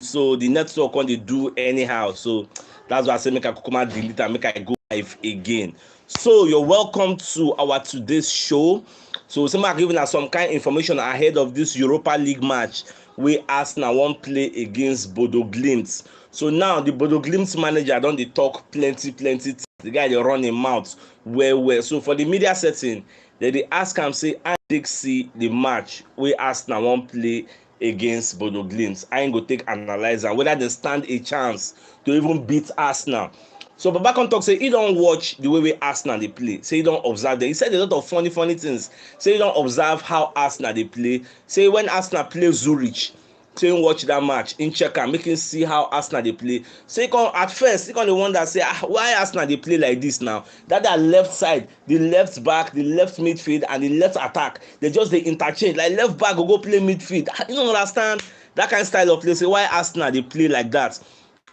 so the network when they do anyhow. So that's why I say make I come and delete and make I go live again. So you're welcome to our today's show. So somebody giving us some kind of information ahead of this Europa League match where Arsenal won't play against Bodo Glimt. So now the Bodo Glimt manager don't they talk plenty. The guy they run him mouth well. So for the media setting, they ask him say I take see the match where Arsenal won't play against Bodo Glimt. I ain't go take analyze and whether they stand a chance to even beat Arsenal. So Babacon talk say he don't watch the way Arsenal they play. Say he don't observe them. He said a lot of funny things. Say he don't observe how Arsenal they play. Say when Arsenal play Zurich, say him watch that match, in check and make him see how Arsenal they play. So he come at first he come the wonder say why Arsenal they play like this now. That left side, the left back, the left midfield and the left attack, they just they interchange. Like left back go play midfield. You don't understand that kind of style of play. Say why Arsenal they play like that.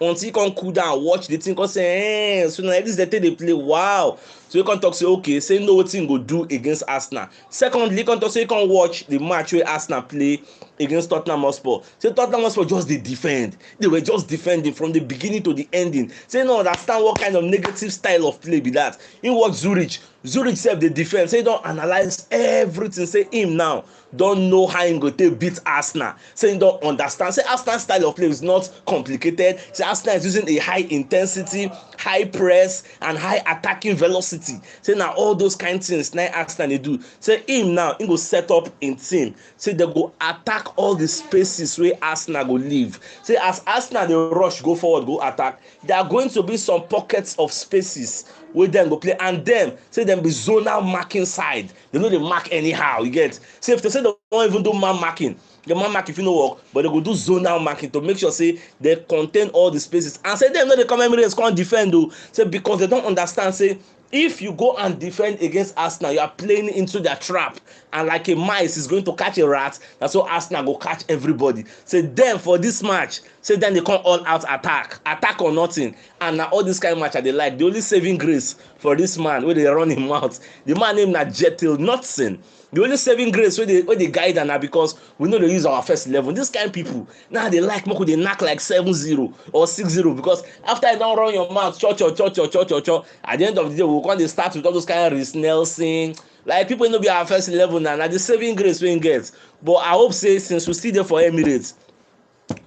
Until you can cool down, watch the thing, come say, so now this is the thing they play. Wow. So you can talk, say, okay, say no thing go do against Arsenal. Secondly, you can talk, say you can watch the match where Arsenal play against Tottenham Hotspur. Say Tottenham Hotspur just they defend. They were just defending from the beginning to the ending. Say no understand what kind of negative style of play be that. In what Zurich self dey defend. Say don't analyze everything. Say him now don't know how him go take beat Arsenal. Say him don't understand. Say Arsenal style of play is not complicated. Say Arsenal is using a high intensity, high press and high attacking velocity. Say now all those kind of things now Arsenal they do. Say him now him go set up in team. Say they go attack all the spaces where Arsenal go leave. Say as Arsenal they rush go forward go attack, there are going to be some pockets of spaces where them go play and them say them be zonal marking side. They know they mark anyhow. You get. Say if they say they won't even do man marking, the man mark if you know work, but they go do zonal marking to make sure say they contain all the spaces. And say them know they come Emirates can't defend though. Say because they don't understand. Say if you go and defend against Arsenal, you are playing into their trap, and like a mice is going to catch a rat. That's how Arsenal go catch everybody. Say then for this match, say then they come all out attack or nothing, and now all this kind of match they like. The only saving grace for this man where they run him out, the man named Jetil Notson. The only saving grace where they guide and because we know they use our first 11. This kind of people now they like Moko, they knock like 7-0 or 6-0 because after you don't run your mouth, at the end of the day we'll come they start with all those kind of Reece Nelson. Like people know be our first 11 now. Now the saving grace we get. But I hope say since we still there for Emirates,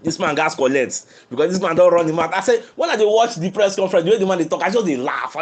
this man gas collect because this man don't run him out. I say when I dey watch the press conference, the way the man they talk, I just they laugh.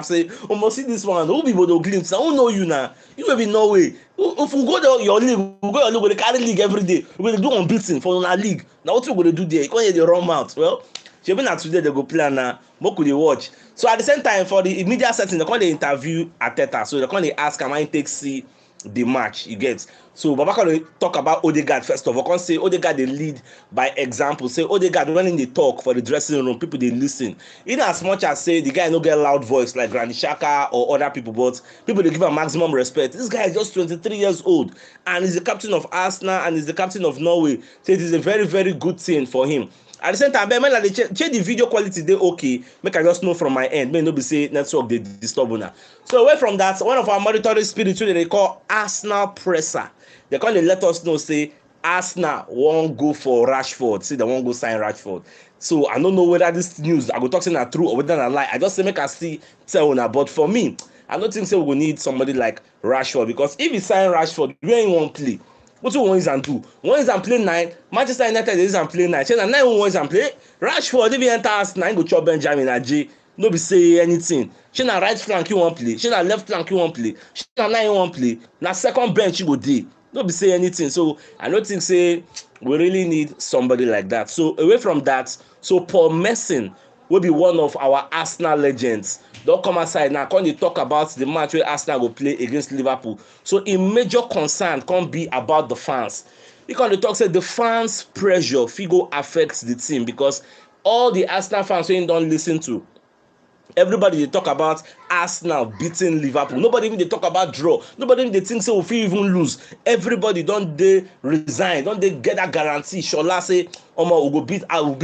Say, oh, must see this one. Who be Bodo Glimt? Who know you now? You will be Norway. If we go to your league, we go your league, we carry league every day. We will do unbeaten for our league. Now what we going to do there? You can't hear the run out. Well, even at today they go play now. What could they watch? So at the same time for the media setting, they call the interview Arteta. So they call they ask am I take see the match. You get. So Babacon talk about Odegaard first of all. Can't say Odegaard they lead by example. Say Odegaard when they talk for the dressing room, people they listen. In as much as say the guy no get loud voice like Granit Xhaka or other people, but people they give him maximum respect. This guy is just 23 years old and he's the captain of Arsenal and he's the captain of Norway. So it is a very, very good thing for him. At the same time, when they check the video quality, they okay. Make I just know from my end. May not be say network they disturb now. So away from that, one of our monitoring spirits they call Arsenal presser. They can't let us know say Arsenal won't go for Rashford. Say they won't go sign Rashford. So I don't know whether this news I go talk saying that true or whether I lie. I just say make I see tell una. But for me, I don't think say we will need somebody like Rashford because if he sign Rashford, we ain't won't play. What do one is and do? One is and play 9. Manchester United is and play 9. Say na 9 one is and play. Rashford if he enter Arsenal, go chop Benjamin Aje. No be say anything. She na right flank you won't play. She na left flank you won't play. She na 9 won't play. Na second bench you go dey. No be say anything. So I don't think say we really need somebody like that. So away from that, so Paul Merson will be one of our Arsenal legends. Don't come aside now. Can you talk about the match where Arsenal will play against Liverpool? So a major concern can be about the fans. You can talk say the fans' pressure figo affects the team because all the Arsenal fans when don't listen to. Everybody they talk about Arsenal beating Liverpool. Nobody even they talk about draw. Nobody even they think say we even lose. Everybody don't they resign. Don't they get that guarantee? Shola say, we go beat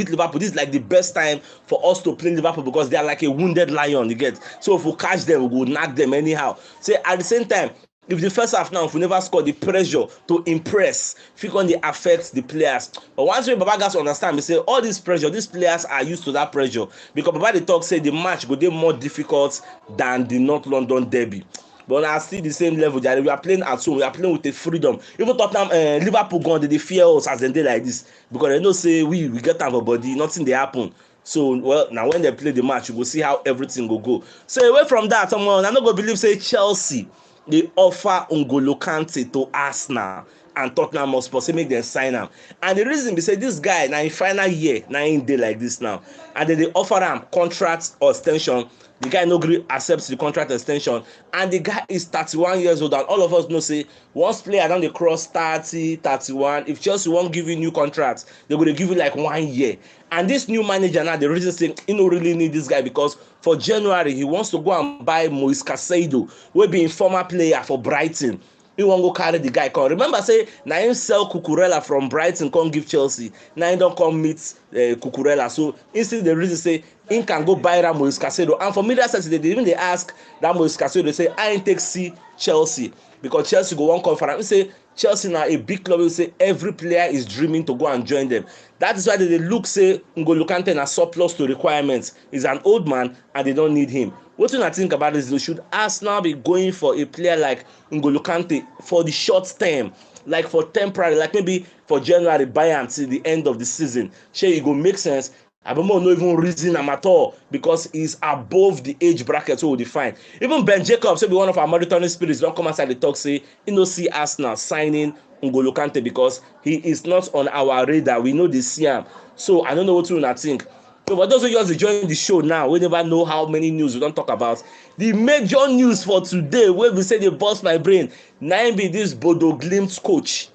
Liverpool. This is like the best time for us to play Liverpool because they are like a wounded lion. You get. So if we catch them, we will knock them anyhow. Say at the same time, If the first half now, if we never score, the pressure to impress fit on dey affect the players. But once wey Baba gats understand, we say all this pressure, these players are used to that pressure, because Baba dey talk say the match go dey more difficult than the North London derby. But na still the same level. We are playing at home, we are playing with a freedom. Even Tottenham, Liverpool gone, they fear us as dem dey like this, because they know say we get am for body, nothing dey happen. So well, now when they play the match, you go see how everything go. So away from that, someone I no go believe say Chelsea dey offer N'Golo Kante to Arsenal and Tottenham Hotspur say make dem sign am. And the reason be say this guy na im final year na im dey like this now, and dem dey offer am contract or extension. The guy no gree accept the contract extension, and the guy is 31 years old, and all of us know say once player don dey cross 30, 31, if Chelsea wan give you new contract, they go dey give you like 1 year. And this new manager now, the reason say he no really need this guy, because for January he wants to go and buy Moise Caicedo, wey be a former player for Brighton. He wan go carry the guy come. Remember say na him sell Cucurella from Brighton come give Chelsea. Now he don come meet Cucurella. So instead the reason say him can go buy that Moise Caicedo. And for media sets, they even dey ask that Moise Caicedo, they say I ain't take see Chelsea, because Chelsea go wan come for am. He say Chelsea na a big club. He say every player is dreaming to go and join them. That is why they look say N'Golo Kante na surplus to requirements. He's an old man and they don't need him. What do you think about this? Should Arsenal be going for a player like N'Golo Kante for the short term, like for temporary, like maybe for January, buy am till the end of the season? Shey e go make sense? Abomo no even reason am at all, because he's above the age bracket wey we define. Even Ben Jacobs, wey be one of our monitoring spirits, don come outside dey talk say he no see Arsenal signing N'Golo Kante because he is not on our radar. We no dey see am. So I don't know what una think. So for those who just join the show now, we never know how many news we don talk about. The major news for today wey be say dey burst my brain, na im be this Bodo Glimt coach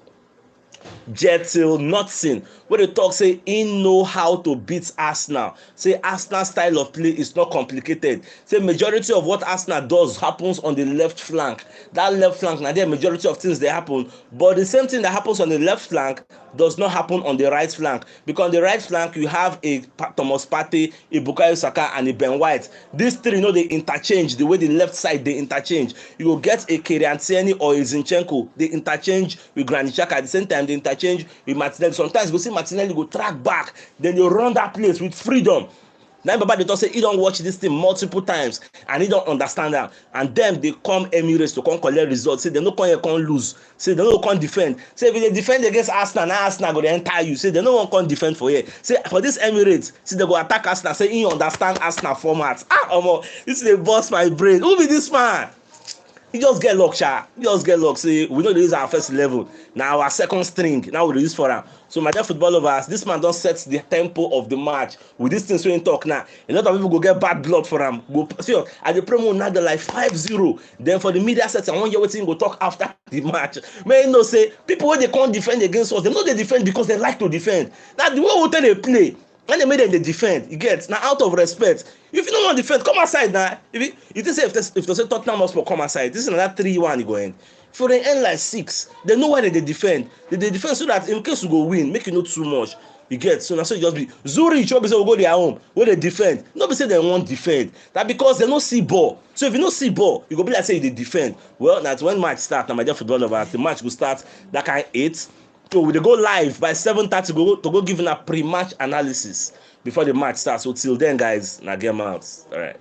Jetil Knudsen, wey dey talk say he know how to beat Arsenal. Say Arsenal style of play is not complicated. Say majority of what Arsenal does happens on the left flank. That left flank, na there majority of things dey happen. But the same thing that happens on the left flank does not happen on the right flank, because on the right flank you have a Thomas Partey, a Bukayo Saka, and a Ben White. These three, they interchange the way the left side they interchange. You will get a Kylian Tierney or a Zinchenko, they interchange with Granit Xhaka. At the same time they interchange with Martinelli. Sometimes you go see Martinelli go track back, then they run that place with freedom. Now Baba dey talk say he don watch this thing multiple times and he don understand am, and dem dey come Emirates to come collect results. Say dem no come here come lose. Say dem no come defend. Say if you dey defend against Arsenal, na Arsenal go dey enter you. Say dem no wan come defend for here. Say for this Emirates, say dem go attack Arsenal. Say he understand Arsenal format. Omo, this dey burst my brain. Who be this man? He just get luck, sha. He just get luck. Say we no dey use our first level. Na our second string. Now we dey use for am. So my dear football lovers, this man don set the tempo of the match with this thing wey he talk now. A lot of people go get bad blood for am. Go see at the promo now dey like 5-0. Then for the media set, I wan hear wetin he go talk after the match. Make you know say people wey dey come defend against us, dem no dey defend because they like to defend. Na the way we take dey play, when they make them dey defend, you get, na out of respect. If you no wan defend, come outside na. If you think say if they say Tottenham Hotspur come outside, this is another 3-1 e go end. For the end like 6, they know why they defend. They defend so that in case we go win, make you know too much. You get, so na so e just be. Zurich wey be say we go their home, wey dey defend. No be say dem wan defend. Na because dem no see ball. So if you no see ball, you go be like say you dey defend. Well, na when match start, na my dear football lovers, the match go start that kind 8. So we dey go live by 7:30 to go give una pre-match analysis before the match starts. So till then, guys, na game out. All right.